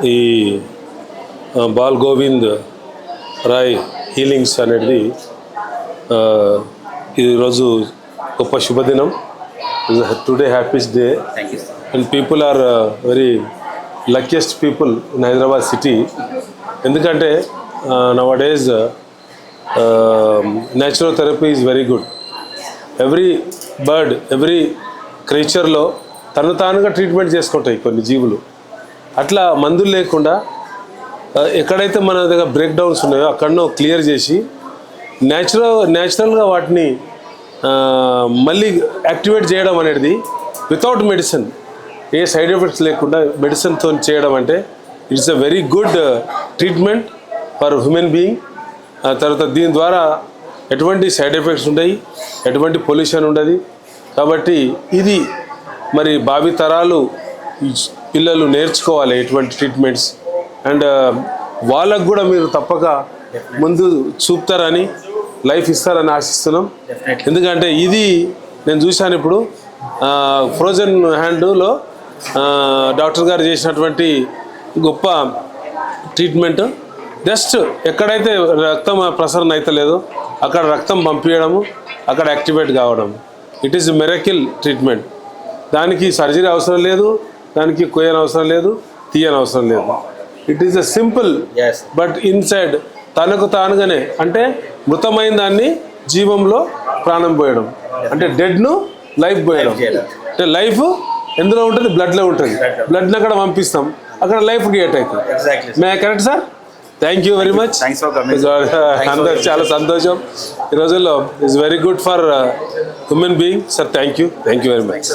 ఈ ball Govind Roy healings అనేది ఈరోజు గొప్ప శుభదినం. Today happiest day and people are very luckiest people in Hyderabad city. ఎందుకంటే now days natural therapy is very good. Every bird, every క్రీచర్లో తను తానుగా ట్రీట్మెంట్ చేసుకుంటాయి కొన్ని జీవులు. అట్లా మందులు లేకుండా ఎక్కడైతే మన దగ్గర బ్రేక్ డౌన్స్ ఉన్నాయో అక్కడనో క్లియర్ చేసి న్యాచురల్గా వాటిని మళ్ళీ యాక్టివేట్ చేయడం అనేది వితౌట్ మెడిసిన్, ఏ సైడ్ ఎఫెక్ట్స్ లేకుండా మెడిసిన్తో చేయడం అంటే it's a very good treatment for human being. తర్వాత దీని ద్వారా ఎటువంటి సైడ్ ఎఫెక్ట్స్ ఉండవు, ఎటువంటి పొల్యూషన్ ఉండదు. కాబట్టి ఇది మరి భావి తరాలు పిల్లలు నేర్చుకోవాలి ఎటువంటి ట్రీట్మెంట్స్. అండ్ వాళ్ళకు కూడా మీరు తప్పక ముందు చూపుతారని, లైఫ్ ఇస్తారని ఆశిస్తున్నాం. ఎందుకంటే ఇది నేను చూశాను ఇప్పుడు ఫ్రోజన్ హ్యాండ్లో డాక్టర్ గారు చేసినటువంటి గొప్ప ట్రీట్మెంట్. జస్ట్ ఎక్కడైతే రక్తం ప్రసరణ అయితే లేదో అక్కడ రక్తం పంపించడము, అక్కడ యాక్టివేట్ కావడం. It is miracle treatment. దానికి సర్జరీ అవసరం లేదు, దానికి కొయ్యని అవసరం లేదు, తీయని అవసరం లేదు. It is a simple but inside తనకు తానుగానే, అంటే మృతమైన దాన్ని జీవంలో ప్రాణం పోయడం, అంటే డెడ్ను లైఫ్ పోయడం. అంటే లైఫ్ ఎందులో ఉంటుంది? బ్లడ్లో ఉంటుంది. బ్లడ్ని అక్కడ పంపిస్తాం, అక్కడ లైఫ్ క్రియేట్ అవుతుంది. May correct sir? Thank you very much. అందరు చాలా సంతోషం ఈ రోజుల్లో. It's very good for human being sir. Thank you very much.